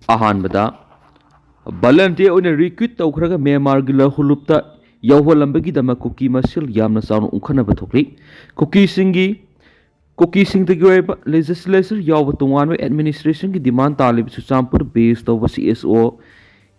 अहानबदा volunteer on recruit tौखरगा Myanmar gi lahulupta yauholambagidama Kuki masel yamna sauna unkhana bathokli Kuki singdagi oiba legislature yauba tungwanwa administration gi demand talib Chuchampur based over CSO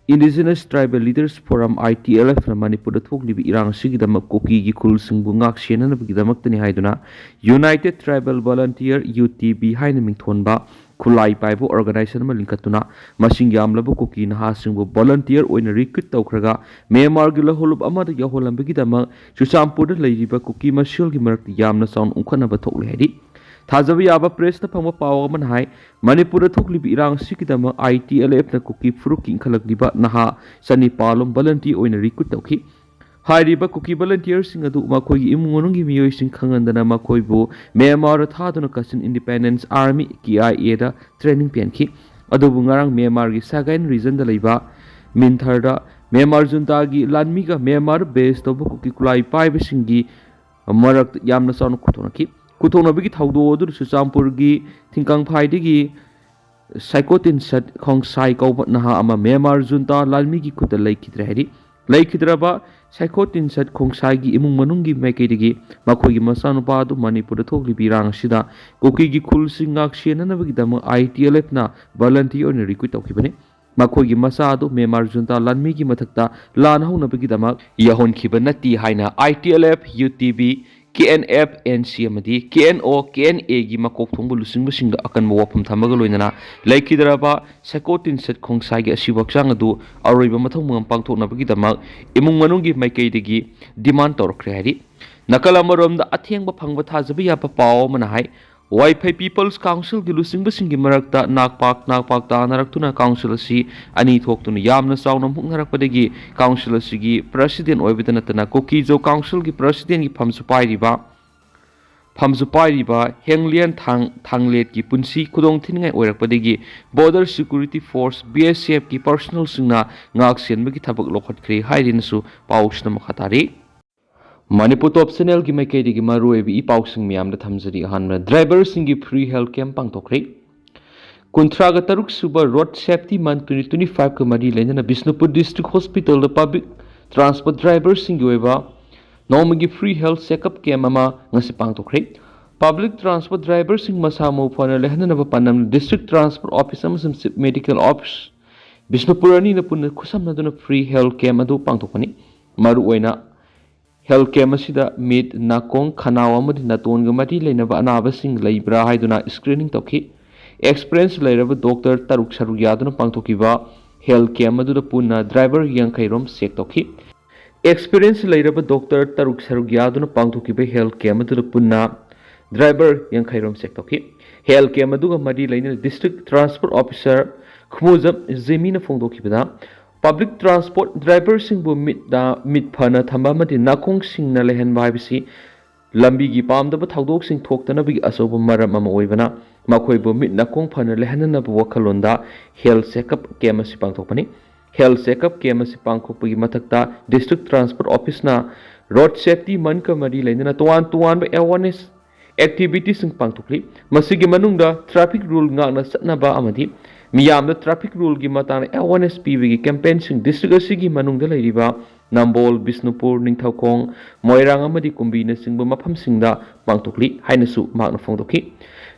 Indigenous Tribal Leaders Forum ITLF na Manipur da thoklibi irang sigidama Kuki gi khul singbu ngak senanabgidamak tani haiduna United Tribal Volunteer UTB haina mingthonba khulai paibu organization ma linkatuna masing yamlabu Kuki naha singbu volunteer oina recruit taukhraga Myanmar gi lahulup amada yaholambagidama Chuchampur da leiriba Kuki masel gi marak yamna sound unkhana ba thokli haidi Thazabi yaba press na phangba pawa man hai Manipur da thoklibi irang sikidama ITLF na Kuki fruki khalakliba naha sani palom volunteer oina recruit tauki Hairiba Kuki volunteer sing adu makoi imungonungi miyoi sing khangandana makoi bu Myanmar thaduna Kachin Independence Army KIA da training pianki adu bungarang Myanmar gi Sagain region da leiba Mintharda Myanmar junta gi lanmi ga Myanmar based of Kuki kulai pai bisingi marak yamna sauna kutonaki kutonabigi thawdo odur Chuchampur gi thingkang phaidigi psychotin sat khong sai kau naha ama Myanmar junta lanmi gi kuta laikidra heri laikidraba psychotin sat khong sai gi imung manungi maikaidigi makhogi masanupa adu Manipur da thokli birang sida Kuki gi khul singak senanabagi dama ITLF na volunteer on recruit tawkhibane makhogi masa adu Myanmar junta lanmi gi mathakta lan haunabagi dama yahon khibanati haina ITLF UTB KNF NC amadi KNO KNA gi makok thongbu lusingbu singa akan mawapum thamaga loinana laikidraba psychotin set khongsai gi asiwakchang adu aroiba mathong mangam pangthoknabagi damak imung manungi maikaidagi demand torkre hari nakalamaromda athengba phangba thajabi yapa paw manahai Wi-Fi People's Council gi lusingbu singi marakta Nakpak2 naraktuna council asi ani thoktuna yamna sauna muknarakpadagi council asi gi president oibidana tana Kuki jo council gi president gi phamsu pairiba henglian thanglet gi punsi khudong thingai oirakpadagi border security force BSF gi personal singna ngak senbagi thabak lokhatkri hairinsu pausna makhatari Manipur top channel gi maikaidi gi maru ebi ipausing miam da thamjari hanna driver singi free health camp pangtokre kuntra ga taruk suba road safety month 2025 ka mari lena Bishnupur district hospital da public transport driver singi oiba nomagi free health checkup camp ama ngasi pangtokre public transport driver sing masamo phone lehna na panam district transport office am medical office Bishnupur ani na pun khusam na duna free health camp adu pangtokani maru oina health camp asida meet nakong khanaw amadi naton ga mari leinaba anaba sing leibra haiduna screening tokhi experience leiraba doctor taruk saruk yaduna pangthokiba health camp adu punna driver yang khairom check tokhi experience leiraba doctor taruk saruk yaduna pangthokiba health camp adu punna driver yang khairom check tokhi health camp adu ga mari leina district transport officer khmuzam zemina phongdokhibada Public transport driver singbu mit phana thamba mati nakong singna lehen bhaibisi lambi gi pamdaba thawdok sing thoktana bi asoba maram ama oibana makhoi bu mit nakong phana lehanana bu wakhalonda health checkup camp si pangthokpani health checkup camp si pangthokpagi mathakta district transport office na road safety man ka mari leinana tuan awareness activities sing pangthokli masigi manungda traffic rule ngakna satnaba amadi Miyamda traffic rule gi matana awareness PV campaign sing district asigi manungda leiriba Nambol Bishnupur Ningthakong Moirang amadi kumbina singba mafam singda pangtokli hainasu makna phongdokhi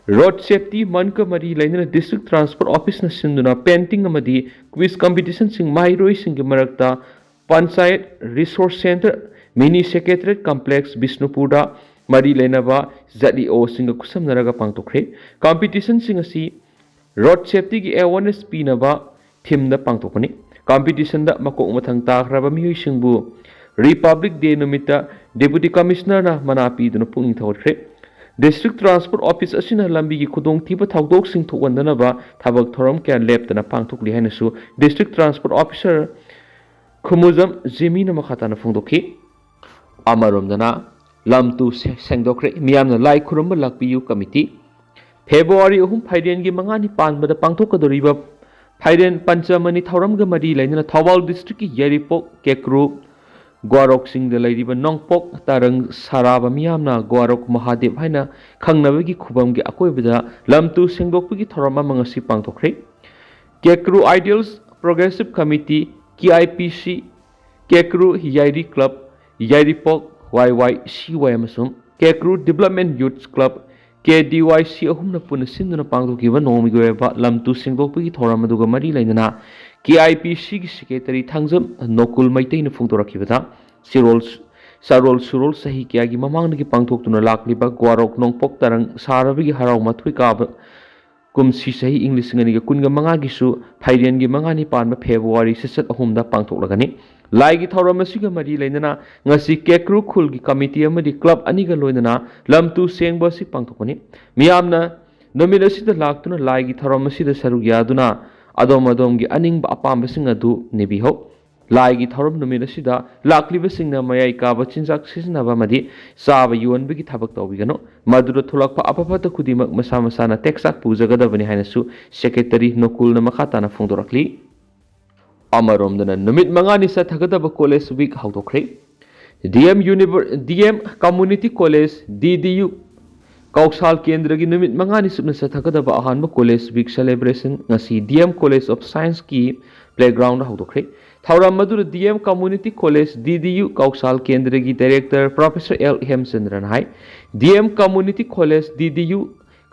road safety manka mari lainana district transport office na sinduna painting amadi quiz competition sing mairoi sing gi marakta panchayat resource center mini secretariat complex Bishnupur da mari lainaba zadi o singa kusam naraga pangtokre competition sing asi road safety gi awareness pinaba theme da pangtokani competition da makok mathang takraba miyoi singbu Republic Day numita deputy commissioner na manapi duna punging thawre district transport office asina lambi gi khudong thiba thawdok sing thokandana ba thabak thoram kya leptana pangthokli hainasu district transport officer khumuzam zemina makhatana phongdokhi amaromdana lamtu sengdokre miyamna lai khurumba lakpiyu committee February 3 Phaiden gi mangani panbada pangthokadoriba Phaiden Panchamani Thauramga mari lainana Thawal district ki Yaripok Kekru Gwarok sing de lairiba Nongpok tarang saraba miyamna Gwarok Mahadev haina khangnabagi khubam gi akoibada lamtu sengdokpagi thorama mangasi pangthokre Kekru Ideals Progressive Committee KIPC Kekru Yairi Club Yairi Pok YYCY amasung Kekru Development Youth Club KDYC ahumna puna sinduna pangthokiba nomi goeba lamtu singdokpagi thoram aduga mari lainana KIPC gi secretary thangjam nokul maitain phungtorakibada sarol surol sahi kya gi mamang gi pangthoktuna lakliba gwarok nongpok tarang sarabigi harau mathoi ka kumsi sahi English ngani ga kunga manga gi su phairian gi manga ni pan February sesat ahumda pangthoklagani lai gi thoram asiga mari lainana ngasi kekru khul gi committee amadi club ani ga loinana lamtu sengba si pangthokani miyamna nomina sida laktuna lai gi thoram asida saruk yaduna adom gi aning ba apam sing adu nebi ho lai gi thoram nomina sida lakliba singna mayai ka ba chinjak sisna ba madi saba yuan bi gi thabak tawbigano madura thulakpa apapata kudimak masa masana texak pujaga da bani hainasu secretary nokul na makata na phongdorakli Amaromdana numit mangani sa thagadaba college week hautokre DM Community College DDU Kaushal Kendra gi numit mangani subna sa thagadaba ahanba college week celebration ngasi DM College of Science ki playground hautokre thauram madura DM Community College DDU Kaushal Kendra gi director Professor L Hemchandran hai DM Community College DDU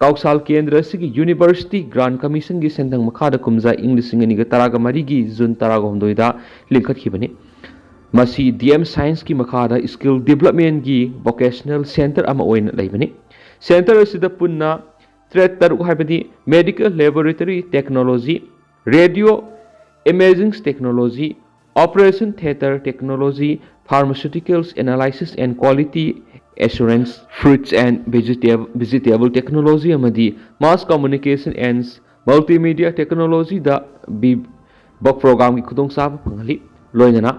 Kaushal Kendra sigi University Grant Commission gi sendang makhada kumza English ngani ga taraga mari gi June taraga homdoida linkhat khibani masi DM Science ki makhada skill development gi vocational center ama oina laibani center asida punna threat taruk haibadi medical laboratory technology radio imaging technology operation theater technology pharmaceuticals analysis and quality assurance fruits and vegetable technology amadi mass communication and multimedia technology da bi bok program ki khudong sab phangali loinana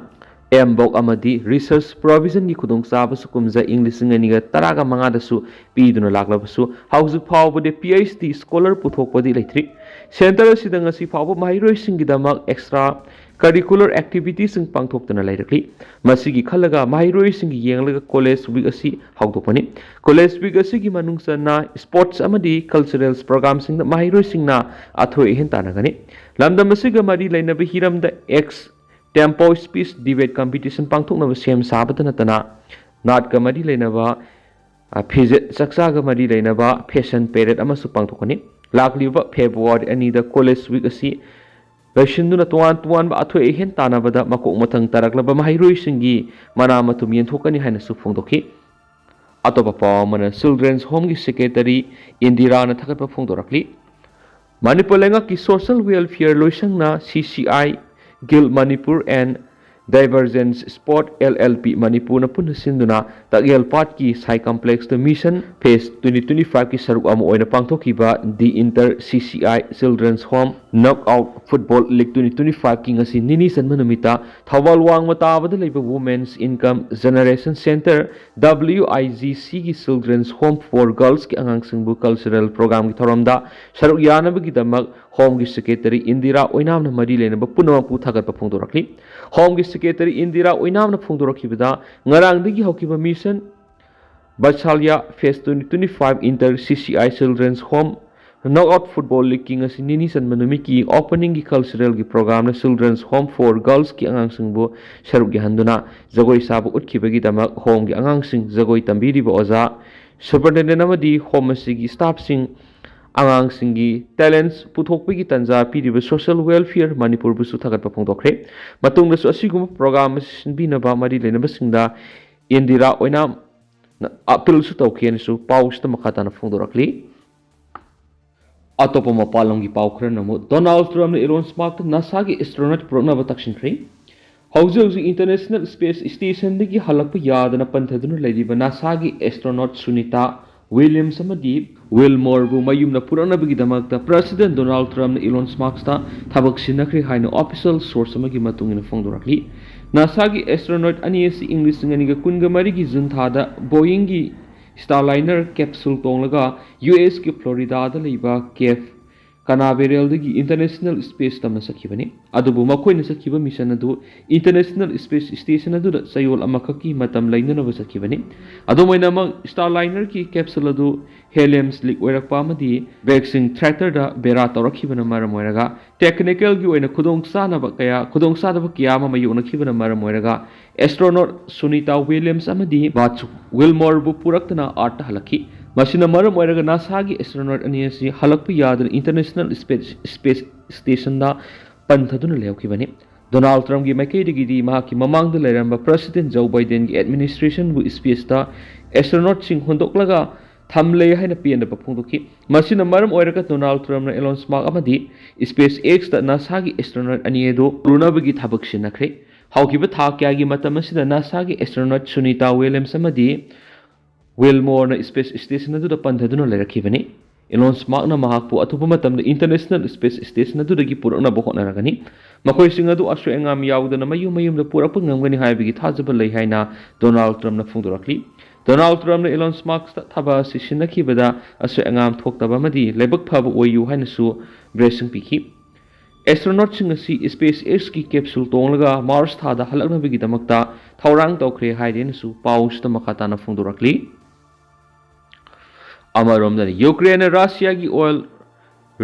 bok amadi research provision ki khudong sab su kumza English ngani ga taraga manga da su piduna laklabasu hausu phawbu de PhD scholar puthokpadi leithri center sidanga si phawbu mahiroi singi damak extra curricular activities sing pangthoktana lairakli masigi khalaga mahiroi sing yenglaga college week asi hautopani college week asi gi manungsana sports amadi cultural programs sing mahiroi singna athoi hen tanagani lamdam asiga mari lainabi hiramda x tempo speech debate competition pangthokna sem sabatana tana nat ka mari lainaba saksa ga mari lainaba fashion parade amasu pangthokani lakliba February ani da college week asi Rashinduna tuan ba athoi hen tanabada makok mathang taraklaba mahairoi singi mana matum yenthokani haina su phongdoki atopa pawmana children's home gi secretary Indira na thakatpa phongdorakli Manipur lenga ki social welfare loisangna CCI Guild Manipur and Divergence Sport LLP Manipur na punna sinduna tagyal part ki sai complex the mission phase 2025 ki saruk am oina pangthoki ba the inter CCI Children's Home knockout football league 2025 ki ngasi nini sanma numita thawal wang mata bada leiba women's income generation center WIGC ki Children's Home for girls ki angang singbu cultural program ki thoramda saruk yana ba ki damak home ki secretary Indira oinam na mari lena ba punama pu thagat pa phongdorakli home ki secretary Indira oinam na phongdorakhibada ngarang digi hokiba mission Bachalia phase 2025 inter CCI Children's Home knockout football league ki ngasi nini san manumi ki opening ki cultural ki program na Children's Home for girls ki angang singbo saruk gi handuna jagoi sabu utkibagi damak home ki angang sing jagoi tambiri ba oza superintendent amadi home sigi staff sing angang singi talents puthokpagi tanja piriba social welfare Manipur busu thagat pa phongdokre matung dasu asigum program sinbina ba mari lena basingda Indira oina appeal su tawkhen su paus ta makata na phongdorakli atopa mapalong gi paukhra namu Donald Trump na Elon Musk NASA gi astronaut program ba taksinkhri hauji international space station digi halakpa yadana panthaduna leidiba NASA gi astronaut Sunita Williams amadi Wilmore bu mayumna purana bigi damakta President Donald Trump na Elon Musk ta thabak sinakri haina official source amagi matungina phongdorakli NASA gi astronaut ani si English ngani ga kunga mari gi June thada Boeing gi Starliner capsule tonglaga US ki Florida da leiba Cape ꯀꯅꯥꯕꯦꯔꯦꯜꯗꯒꯤ international space ꯇꯝꯅ ꯆꯠꯈꯤꯕꯅꯤ ꯑꯗꯨꯕꯨ ꯃꯈꯣꯏꯅ ꯆꯠꯈꯤꯕ mission ꯑꯗꯨ international space station ꯑꯗꯨꯗ ꯆꯌꯣꯜ ꯑꯃꯈꯛꯀꯤ ꯃꯇꯝ ꯂꯩꯅꯅꯕ ꯆꯠꯈꯤꯕꯅꯤ ꯑꯗꯨꯝꯑꯣꯏꯅꯃꯛ ꯁ꯭ꯇꯥꯔꯂꯥꯏꯅꯔꯒꯤ ꯀꯦꯞꯁꯨꯜ ꯑꯗꯨ ꯍꯦꯂꯤꯌꯝꯁ ꯂꯤꯛ ꯑꯣꯏꯔꯛꯄ ꯑꯃꯗꯤ ꯕꯦꯒꯁꯤꯡ ꯊ꯭ꯔꯦꯛꯇꯔꯗ ꯕꯦꯔꯥ ꯇꯧꯔꯛꯈꯤꯕꯅ ꯃꯔꯝ ꯑꯣꯏꯔꯒ ꯇꯦꯛꯅꯤꯀꯦꯜꯒꯤ ꯑꯣꯏꯅ ꯈꯨꯗꯣꯡꯆꯥꯗꯕ ꯀꯌꯥ ꯑꯃ ꯃꯥꯌꯣꯛꯅꯈꯤꯕꯅ ꯃꯔꯝ ꯑꯣꯏꯔꯒ ꯑꯦꯁꯇ꯭ꯔꯣꯅꯣꯠ ꯁꯨꯅꯤꯇꯥ ꯋꯤꯂꯤꯌꯝꯁ ꯑꯃꯗꯤ ꯕꯥꯆ ꯋꯤꯜꯃꯣꯔꯕꯨ ꯄꯨꯔꯛꯇꯨꯅ ꯑꯥꯔꯊꯇ ꯍꯜꯂꯛꯈꯤ ꯃꯁꯤꯅ ꯃꯔꯝ ꯑꯣꯏꯔꯒ ꯅꯥꯁꯥꯒꯤ ꯑꯦꯁꯇ꯭ꯔꯣꯅꯣꯠ ꯑꯅꯤ ꯑꯁꯤ ꯍꯜꯂꯛꯄ ꯌꯥꯗꯨꯅ ꯏꯟꯇꯔꯅꯦꯁꯅꯦꯜ ꯁ꯭ꯄꯦꯁ ꯁ꯭ꯇꯦꯁꯟꯗ ꯄꯟꯊꯗꯨꯅ ꯂꯩꯍꯧꯈꯤꯕꯅꯤ ꯗꯣꯅꯥꯜꯗ ꯇ꯭ꯔꯝꯞꯀꯤ ꯃꯥꯏꯀꯩꯗꯒꯤꯗꯤ ꯃꯍꯥꯛꯀꯤ ꯃꯃꯥꯡꯗ ꯂꯩꯔꯝꯕ ꯄ꯭ꯔꯦꯁꯤꯗꯦꯟꯠ ꯖꯣ ꯕꯥꯏꯗꯦꯟꯒꯤ ꯑꯦꯗꯃꯤꯅꯤꯁꯇ꯭ꯔꯦꯁꯟꯕꯨ ꯁ꯭ꯄꯦꯁꯇ ꯑꯦꯁꯇ꯭ꯔꯣꯅꯣꯠꯁꯤꯡ ꯍꯨꯟꯗꯣꯛꯂꯒ ꯊꯝꯂꯦ ꯍꯥꯏꯅ ꯄꯦꯟꯗꯕ ꯐꯣꯡꯗꯣꯛꯈꯤ ꯃꯁꯤꯅ ꯃꯔꯝ ꯑꯣꯏꯔꯒ ꯗꯣꯅꯥꯜꯗ ꯇ꯭ꯔꯝꯞꯅ ꯑꯦꯂꯣꯟ ꯃꯁꯛ ꯑꯃꯗꯤ ꯁ꯭ꯄꯦꯁ ꯑꯦꯛꯁꯇ ꯅꯥꯁꯥꯒꯤ ꯑꯦꯁꯇ꯭ꯔꯣꯅꯣꯠ ꯑꯅꯤ ꯑꯗꯨ ꯄꯨꯅꯕꯒꯤ ꯊꯕꯛ ꯁꯤꯟꯅꯈ꯭ꯔꯦ ꯍꯧꯈꯤꯕ ꯊꯥ ꯀꯌꯥꯒꯤ ꯃꯇꯝ ꯑꯁꯤꯗ ꯅꯥꯁꯥꯒꯤ ꯑꯦꯁꯇ꯭ꯔꯣꯅꯣꯠ ꯁꯨꯅꯤꯇꯥ ꯋꯤꯂꯤꯌꯝꯁ ꯑꯃꯗꯤ ꯋꯤꯜꯃꯣꯔꯅ ꯁ꯭ꯄꯦꯁ ꯁ꯭ꯇꯦꯁꯟ ꯑꯗꯨꯗ ꯄꯟꯊꯗꯨꯅ ꯂꯩꯔꯛꯈꯤꯕꯅꯤ ꯑꯦꯂꯣꯟ ꯃꯁꯛꯅ ꯃꯍꯥꯛꯄꯨ ꯑꯊꯨꯕ ꯃꯇꯝꯗ ꯏꯟꯇꯔꯅꯦꯁꯅꯦꯜ ꯁ꯭ꯄꯦꯁ ꯁ꯭ꯇꯦꯁꯟ ꯑꯗꯨꯗꯒꯤ ꯄꯨꯔꯛꯅꯕ ꯍꯣꯠꯅꯔꯒꯅꯤ ꯃꯈꯣꯏꯁꯤꯡ ꯑꯗꯨ ꯑꯁꯣꯏ ꯑꯉꯥꯝ ꯌꯥꯎꯗꯅ ꯃꯌꯨꯝꯗ ꯄꯨꯔꯛꯄ ꯉꯝꯒꯅꯤ ꯍꯥꯏꯕꯒꯤ ꯊꯥꯖꯕ ꯂꯩ ꯍꯥꯏꯅ ꯗꯣꯅꯥꯜꯗ ꯇ꯭ꯔꯝꯞꯅ ꯐꯣꯡꯗꯣꯔꯛꯂꯤ ꯗꯣꯅꯥꯜꯗ ꯇ꯭ꯔꯝꯞꯅ ꯑꯦꯂꯣꯟ ꯃꯁꯛꯇ ꯊꯕꯛ ꯑꯁꯤ ꯁꯤꯟꯅꯈꯤꯕꯗ ꯑꯁꯣꯏ ꯑꯉꯥꯝ ꯊꯣꯛꯇꯕ ꯑꯃꯗꯤ ꯂꯥꯏꯕꯛ ꯐꯕ ꯑꯣꯏꯌꯨ ꯍꯥꯏꯅꯁꯨ ꯕ꯭ꯂꯦꯁꯤꯡ ꯄꯤꯈꯤ ꯑꯦꯁꯇ꯭ꯔꯣꯅꯣꯠꯁꯤꯡ ꯑꯁꯤ ꯁ꯭ꯄꯦꯁ ꯑꯦꯛꯁꯀꯤ ꯀꯦꯞꯁꯨꯜ ꯇꯣꯡꯂꯒ ꯃꯥꯔꯁ ꯊꯥꯗ ꯍꯜꯂꯛꯅꯕꯒꯤꯗꯃꯛꯇ ꯊꯧꯔꯥꯡ ꯇꯧꯈ꯭ꯔꯦ ꯍꯥꯏꯔꯦꯅꯁꯨ ꯄꯥꯎꯁꯤꯗ ꯃꯈꯥ ꯇꯥꯅ ꯐꯣꯡꯗꯣꯔꯛꯂꯤ ꯑꯃꯔꯣꯝꯗ ꯌꯨꯀ꯭ꯔꯦꯟꯅ ꯔꯁꯤꯌꯥꯒꯤ ꯑꯣꯏꯜ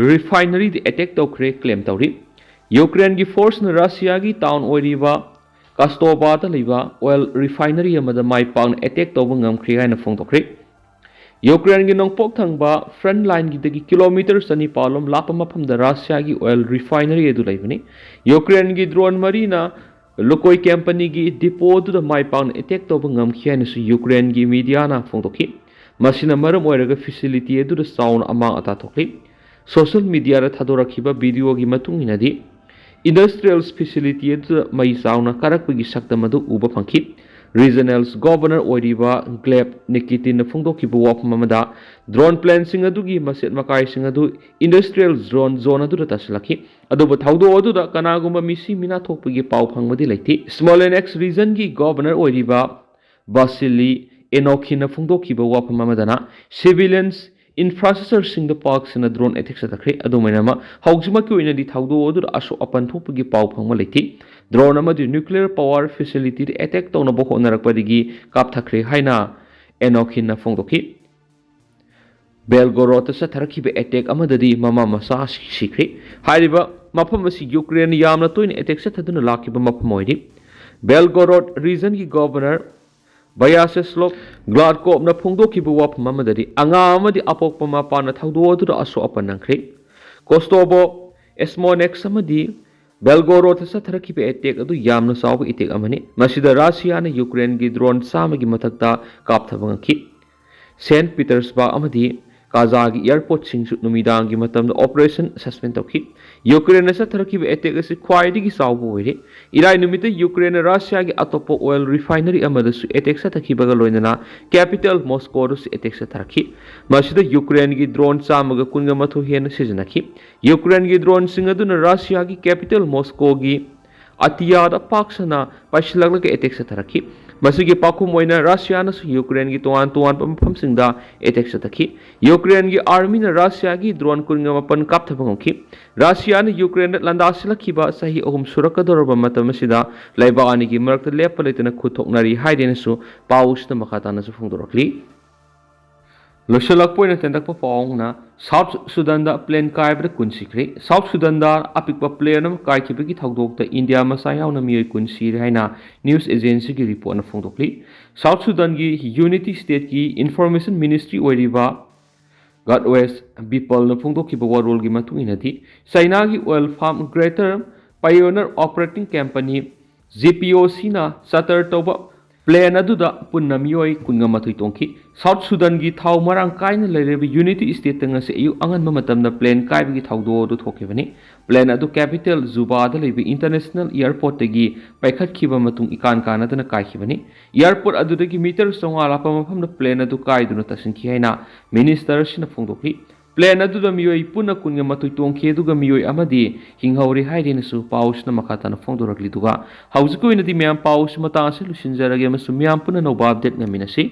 ꯔꯤꯐꯥꯏꯅꯔꯤꯗ ꯑꯦꯇꯦꯛ ꯇꯧꯈ꯭ꯔꯦ ꯀ꯭ꯂꯦꯝ ꯇꯧꯔꯤ ꯌꯨꯀ꯭ꯔꯦꯟꯒꯤ ꯐꯣꯔꯁꯅ ꯔꯁꯤꯌꯥꯒꯤ ꯇꯥꯎꯟ ꯑꯣꯏꯔꯤꯕ ꯀꯥꯁꯇꯣꯕꯥꯗ ꯂꯩꯕ ꯑꯣꯏꯜ ꯔꯤꯐꯥꯏꯅꯔꯤ ꯑꯃꯗ ꯃꯥꯏ ꯄꯥꯛꯅ ꯑꯦꯇꯦꯛ ꯇꯧꯕ ꯉꯝꯈ꯭ꯔꯦ ꯍꯥꯏꯅ ꯐꯣꯡꯗꯣꯛꯈ꯭ꯔꯦ ꯌꯨꯀ꯭ꯔꯦꯟꯒꯤ ꯅꯣꯡꯄꯣꯛ ꯊꯪꯕ ꯐ꯭ꯔꯟꯠ ꯂꯥꯏꯟꯒꯤꯗꯒꯤ ꯀꯤꯂꯣꯃꯤꯇꯔ 200 ꯂꯣꯝ ꯂꯥꯞꯄ ꯃꯐꯝꯗ ꯔꯁꯤꯌꯥꯒꯤ ꯑꯣꯏꯜ ꯔꯤꯐꯥꯏꯅꯔꯤ ꯑꯗꯨ ꯂꯩꯕꯅꯤ ꯌꯨꯀ꯭ꯔꯦꯟꯒꯤ ꯗ꯭ꯔꯣꯟ ꯃꯔꯤꯅ ꯂꯨꯀꯣꯏ ꯀꯝꯄꯅꯤꯒꯤ ꯗꯤꯄꯣ ꯑꯗꯨꯗ ꯃꯥꯏ ꯄꯥꯛꯅ ꯑꯦꯇꯦꯛ ꯇꯧꯕ ꯉꯝꯈꯤ ꯍꯥꯏꯅꯁꯨ ꯌꯨꯀ꯭ꯔꯦꯟꯒꯤ ꯃꯤꯗꯤꯌꯥꯅ ꯐꯣꯡꯗꯣꯛꯈꯤ ꯃꯁꯤꯅ ꯃꯔꯝ ꯑꯣꯏꯔꯒ ꯐꯦꯁꯤꯂꯤꯇꯤ ꯑꯗꯨꯗ ꯆꯥꯎꯅ ꯑꯃꯥꯡ ꯑꯇꯥ ꯊꯣꯛꯂꯤ ꯁꯣꯁꯤꯌꯦꯜ ꯃꯤꯗꯤꯌꯥꯗ ꯊꯥꯗꯣꯔꯛꯈꯤꯕ ꯚꯤꯗꯤꯑꯣꯒꯤ ꯃꯇꯨꯡ ꯏꯟꯅꯗꯤ ꯏꯟꯗꯁꯇ꯭ꯔꯤꯌꯦꯜ ꯐꯦꯁꯤꯂꯤꯇꯤ ꯑꯗꯨꯗ ꯃꯩ ꯆꯥꯎꯅ ꯀꯥꯔꯛꯄꯒꯤ ꯁꯛꯇꯝ ꯑꯗꯨ ꯎꯕ ꯐꯪꯈꯤ ꯔꯤꯖꯅꯦꯜ ꯒꯣꯚꯔꯅꯔ ꯑꯣꯏꯔꯤꯕ ꯒ꯭ꯂꯦꯕ ꯅꯤꯀꯤꯇꯤꯟꯅ ꯐꯣꯡꯗꯣꯛꯈꯤꯕ ꯋꯥꯐꯝ ꯑꯃꯗ ꯗ꯭ꯔꯣꯟ ꯄ꯭ꯂꯦꯟꯁꯤꯡ ꯑꯗꯨꯒꯤ ꯃꯆꯦꯠ ꯃꯀꯥꯏꯁꯤꯡ ꯑꯗꯨ ꯏꯟꯗꯁꯇ꯭ꯔꯤꯌꯦꯜ ꯖꯣꯟ ꯑꯗꯨꯗ ꯇꯥꯁꯤꯜꯂꯛꯈꯤ ꯑꯗꯨꯕꯨ ꯊꯧꯗꯣꯛ ꯑꯗꯨꯗ ꯀꯅꯥꯒꯨꯝꯕ ꯃꯤꯁꯤ ꯃꯤꯅꯥ ꯊꯣꯛꯄꯒꯤ ꯄꯥꯎ ꯐꯪꯕꯗꯤ ꯂꯩꯇꯦ ꯁ꯭ꯃꯣꯂꯦꯅꯦꯛꯁ ꯔꯤꯖꯟꯒꯤ ꯒꯣꯚꯔꯅꯔ ꯑꯣꯏꯔꯤꯕ ꯕꯥꯁꯤꯂꯤ ꯑꯦꯅꯣꯈꯤꯅ ꯐꯣꯡꯗꯣꯛꯈꯤꯕ ꯋꯥꯐꯝ ꯑꯃꯗꯅ ꯁꯤꯚꯤꯂꯤꯌꯟꯁ ꯏꯟꯐ꯭ꯔꯥꯁꯇ꯭ꯔꯛꯆꯔꯁꯤꯡꯗ ꯄꯥꯛ-ꯁꯟꯅ ꯗ꯭ꯔꯣꯟ ꯑꯦꯇꯦꯛ ꯆꯠꯊꯈ꯭ꯔꯦ ꯑꯗꯨꯃꯥꯏꯅꯃꯛ ꯍꯧꯖꯤꯛꯃꯛꯀꯤ ꯑꯣꯏꯅꯗꯤ ꯊꯧꯗꯣꯛ ꯑꯗꯨꯗ ꯑꯁꯣꯛ ꯑꯄꯟ ꯊꯣꯛꯄꯒꯤ ꯄꯥꯎ ꯐꯪꯕ ꯂꯩꯇꯦ ꯗ꯭ꯔꯣꯟ ꯑꯃꯗꯤ ꯅ꯭ꯌꯨꯀ꯭ꯂꯤꯌꯔ ꯄꯥꯋꯔ ꯐꯦꯁꯤꯂꯤꯇꯤꯗ ꯑꯦꯇꯦꯛ ꯇꯧꯅꯕ ꯍꯣꯠꯅꯔꯛꯄꯗꯒꯤ ꯀꯥꯞꯊꯈ꯭ꯔꯦ ꯍꯥꯏꯅ ꯑꯦꯅꯣꯈꯤꯟꯅ ꯐꯣꯡꯗꯣꯛꯈꯤ ꯕꯦꯜꯒꯣꯔꯣꯗꯇ ꯆꯠꯊꯔꯛꯈꯤꯕ ꯑꯦꯇꯦꯛ ꯑꯃꯗꯗꯤ ꯃꯃꯥ ꯃꯆꯥ ꯁꯤꯈ꯭ꯔꯦ ꯍꯥꯏꯔꯤꯕ ꯃꯐꯝ ꯑꯁꯤ ꯌꯨꯀ꯭ꯔꯦꯟꯅ ꯌꯥꯝꯅ ꯇꯣꯏꯅ ꯑꯦꯇꯦꯛ ꯆꯠꯊꯗꯨꯅ ꯂꯥꯛꯈꯤꯕ ꯃꯐꯝ ꯑꯣꯏꯔꯤ ꯕꯦꯜꯒꯣꯔꯣꯗ ꯔꯤꯖꯟꯒꯤ ꯒꯣꯚꯔꯅꯔ ꯚꯌꯥꯆꯦꯁ꯭ꯂꯣꯚ ꯒ꯭ꯂꯥꯗꯀꯣꯚꯅ ꯐꯣꯡꯗꯣꯛꯈꯤꯕ ꯋꯥꯐꯝ ꯑꯃꯗꯗꯤ ꯑꯉꯥꯡ ꯑꯃꯗꯤ ꯑꯄꯣꯛꯄ ꯃꯄꯥꯅ ꯊꯧꯗꯣꯛ ꯑꯗꯨꯗ ꯑꯁꯣꯛ ꯑꯄꯟ ꯅꯪꯈ꯭ꯔꯦ ꯀꯣꯁꯇꯣꯚꯣ ꯑꯦꯁꯃꯣꯅꯦꯛꯁ ꯑꯃꯗꯤ ꯕꯦꯜꯒꯣꯔꯣꯗꯇ ꯆꯠꯊꯔꯛꯈꯤꯕ ꯑꯦꯇꯦꯛ ꯑꯗꯨ ꯌꯥꯝꯅ ꯆꯥꯎꯕ ꯑꯦꯇꯦꯛ ꯑꯃꯅꯤ ꯃꯁꯤꯗ ꯔꯁꯤꯌꯥꯅ ꯌꯨꯀ꯭ꯔꯦꯟꯒꯤ ꯗ꯭ꯔꯣꯟ 100ꯒꯤ ꯃꯊꯛꯇ ꯀꯥꯞꯊꯕ ꯉꯝꯈꯤ ꯁꯦꯟꯠ ꯄꯤꯇꯔꯁꯕꯔꯒ ꯑꯃꯗꯤ ꯀꯥꯖꯥꯒꯤ ꯑꯦꯌꯔꯄꯣꯔꯠꯁꯤꯡꯁꯨ ꯅꯨꯃꯤꯗꯥꯡꯒꯤ ꯃꯇꯝꯗ ꯑꯣꯄꯔꯦꯁꯟ ꯁꯁꯄꯦꯟ ꯇꯧꯈꯤ ꯌꯨꯀ꯭ꯔꯦꯟꯅ ꯆꯠꯊꯔꯛꯈꯤꯕ ꯑꯦꯇꯦꯛ ꯑꯁꯤ ꯈ꯭ꯋꯥꯏꯗꯒꯤ ꯆꯥꯎꯕ ꯑꯣꯏꯔꯤ ꯏꯔꯥꯏ ꯅꯨꯃꯤꯠꯇ ꯌꯨꯀ꯭ꯔꯦꯟꯅ ꯔꯁꯤꯌꯥꯒꯤ ꯑꯇꯣꯞꯄ ꯑꯣꯏꯜ ꯔꯤꯐꯥꯏꯅꯔꯤ ꯑꯃꯗꯁꯨ ꯑꯦꯇꯦꯛ ꯆꯠꯊꯈꯤꯕꯒ ꯂꯣꯏꯅꯅ ꯀꯦꯄꯤꯇꯦꯜ ꯃꯣꯁꯀꯣꯗꯁꯨ ꯑꯦꯇꯦꯛ ꯆꯠꯊꯔꯛꯈꯤ ꯃꯁꯤꯗ ꯌꯨꯀ꯭ꯔꯦꯟꯒꯤ ꯗ꯭ꯔꯣꯟ 119 ꯍꯦꯟꯅ ꯁꯤꯖꯤꯟꯅꯈꯤ ꯌꯨꯀ꯭ꯔꯦꯟꯒꯤ ꯗ꯭ꯔꯣꯟꯁꯤꯡ ꯑꯗꯨꯅ ꯔꯁꯤꯌꯥꯒꯤ ꯀꯦꯄꯤꯇꯦꯜ ꯃꯣꯁꯀꯣꯒꯤ ꯑꯇꯤꯌꯥꯗ ꯄꯥꯛ-ꯁꯟꯅ ꯄꯥꯏꯁꯤꯜꯂꯛꯂꯒ ꯑꯦꯇꯦꯛ ꯆꯠꯊꯔꯛꯈꯤ ꯃꯁꯤꯒꯤ ꯄꯥꯎꯈꯨꯝ ꯑꯣꯏꯅ ꯔꯁꯤꯌꯥꯅꯁꯨ ꯌꯨꯀ꯭ꯔꯦꯟꯒꯤ ꯇꯣꯉꯥꯟ ꯇꯣꯉꯥꯟꯕ ꯃꯐꯝꯁꯤꯡꯗ ꯑꯦꯇꯦꯛ ꯆꯠꯊꯈꯤ ꯌꯨꯀ꯭ꯔꯦꯟꯒꯤ ꯑꯥꯔꯃꯤꯅ ꯔꯁꯤꯌꯥꯒꯤ ꯗ꯭ꯔꯣꯟ 19 ꯀꯥꯞꯊꯕ ꯉꯝꯈꯤ ꯔꯁꯤꯌꯥꯅ ꯌꯨꯀ꯭ꯔꯦꯟꯗ ꯂꯥꯟꯗꯥꯁꯤꯜꯂꯛꯈꯤꯕ ꯆꯍꯤ 3 ꯁꯨꯔꯛꯀꯗꯧꯔꯕ ꯃꯇꯝ ꯑꯁꯤꯗ ꯂꯩꯕꯥꯛ ꯑꯅꯤꯒꯤ ꯃꯔꯛꯇ ꯂꯦꯞꯄ ꯂꯩꯇꯅ ꯈꯨꯠ ꯊꯣꯛꯅꯔꯤ ꯍꯥꯏꯔꯦꯅꯁꯨ ꯄꯥꯎꯁꯤꯗ ꯃꯈꯥ ꯇꯥꯅꯁꯨ ꯐꯣꯡꯗꯣꯔꯛꯂꯤ ꯂꯣꯏꯁꯤꯜꯂꯛꯄ ꯑꯣꯏꯅ ꯇꯦꯟꯇꯛꯄ ꯄꯥꯎꯅ ꯁꯥꯎꯊ ꯁꯨꯗꯥꯟꯗ ꯄ꯭ꯂꯦꯟ ꯀꯥꯏꯕꯗ 10 ꯁꯤꯈ꯭ꯔꯦ ꯁꯥꯎꯊ ꯁꯨꯗꯥꯟꯗ ꯑꯄꯤꯛꯄ ꯄ꯭ꯂꯦꯟ ꯑꯃ ꯀꯥꯏꯈꯤꯕꯒꯤ ꯊꯧꯗꯣꯛꯇ ꯏꯟꯗꯤꯌꯥ ꯃꯆꯥ ꯌꯥꯎꯅ ꯃꯤꯑꯣꯏ 10 ꯁꯤꯔꯦ ꯍꯥꯏꯅ ꯅ꯭ꯌꯨꯁ ꯑꯦꯖꯦꯟꯁꯤꯒꯤ ꯔꯤꯄꯣꯔꯠꯅ ꯐꯣꯡꯗꯣꯛꯂꯤ ꯁꯥꯎꯊ ꯁꯨꯗꯥꯟꯒꯤ ꯌꯨꯅꯤꯇꯤ ꯁ꯭ꯇꯦꯠꯀꯤ ꯏꯟꯐꯣꯔꯃꯦꯁꯟ ꯃꯤꯅꯤꯁꯇ꯭ꯔꯤ ꯑꯣꯏꯔꯤꯕ ꯒꯠꯋꯦꯁ ꯕꯤꯄꯜꯅ ꯐꯣꯡꯗꯣꯛꯈꯤꯕ ꯋꯥꯔꯣꯜꯒꯤ ꯃꯇꯨꯡ ꯏꯟꯅꯗꯤ ꯆꯩꯅꯥꯒꯤ oil firm Greater Pioneer Operating Company GPOCꯅ ꯆꯥꯔꯇꯔ ꯇꯧꯕ ꯄ꯭ꯂꯦꯟ ꯑꯗꯨꯗ ꯄꯨꯟꯅ ꯃꯤꯑꯣꯏ 12 ꯇꯣꯡꯈꯤ ꯁꯥꯎꯊ ꯁꯨꯗꯥꯟꯒꯤ ꯊꯥꯎ ꯃꯔꯥꯡ ꯀꯥꯏꯅ ꯂꯩꯔꯤꯕ ꯌꯨꯅꯤꯇꯤ ꯁ꯭ꯇꯦꯠꯇ ꯉꯁꯤ ꯑꯌꯨꯛ ꯑꯉꯟꯕ ꯃꯇꯝꯗ ꯄ꯭ꯂꯦꯟ ꯀꯥꯏꯕꯒꯤ ꯊꯧꯗꯣꯛ ꯑꯗꯨ ꯊꯣꯛꯈꯤꯕꯅꯤ ꯄ꯭ꯂꯦꯟ ꯑꯗꯨ ꯀꯦꯄꯤꯇꯦꯜ ꯖꯨꯕꯥꯗ ꯂꯩꯕ ꯏꯟꯇꯔꯅꯦꯁꯅꯦꯜ ꯏꯌꯔꯄꯣꯔꯠꯇꯒꯤ ꯄꯥꯏꯈꯠꯈꯤꯕ ꯃꯇꯨꯡ ꯏꯀꯥꯟ ꯀꯥꯟꯅꯗꯅ ꯀꯥꯏꯈꯤꯕꯅꯤ ꯏꯌꯔꯄꯣꯔꯠ ꯑꯗꯨꯗꯒꯤ ꯃꯤꯇꯔ 500 ꯂꯥꯞꯄ ꯃꯐꯝꯗ ꯄ꯭ꯂꯦꯟ ꯑꯗꯨ ꯀꯥꯏꯗꯨꯅ ꯇꯥꯁꯤꯟꯈꯤ ꯍꯥꯏꯅ ꯃꯤꯅꯤꯁꯇꯔꯁꯤꯅ ꯐꯣꯡꯗꯣꯛꯂꯤ ꯄ꯭ꯂꯦꯟ ꯑꯗꯨꯗ ꯃꯤꯑꯣꯏ ꯄꯨꯟꯅ 12 ꯇꯣꯡꯈꯤ ꯑꯗꯨꯒ ꯃꯤꯑꯣꯏ ꯑꯃꯗꯤ ꯍꯤꯡꯍꯧꯔꯦ ꯍꯥꯏꯔꯦꯅꯁꯨ ꯄꯥꯎꯁꯤꯅ ꯃꯈꯥ ꯇꯥꯅ ꯐꯣꯡꯗꯣꯔꯛꯂꯤ ꯑꯗꯨꯒ ꯍꯧꯖꯤꯛꯀꯤ ꯑꯣꯏꯅꯗꯤ ꯃꯌꯥꯝ ꯄꯥꯎꯁꯤ ꯃꯇꯥꯡ ꯑꯁꯤ ꯂꯣꯏꯁꯤꯟꯖꯔꯒꯦ ꯑꯃꯁꯨꯡ ꯃꯌꯥꯝ ꯄꯨꯟꯅ ꯅꯧꯕ ꯑꯞꯗꯦꯠ ꯉꯝꯃꯤꯟꯅꯁꯤ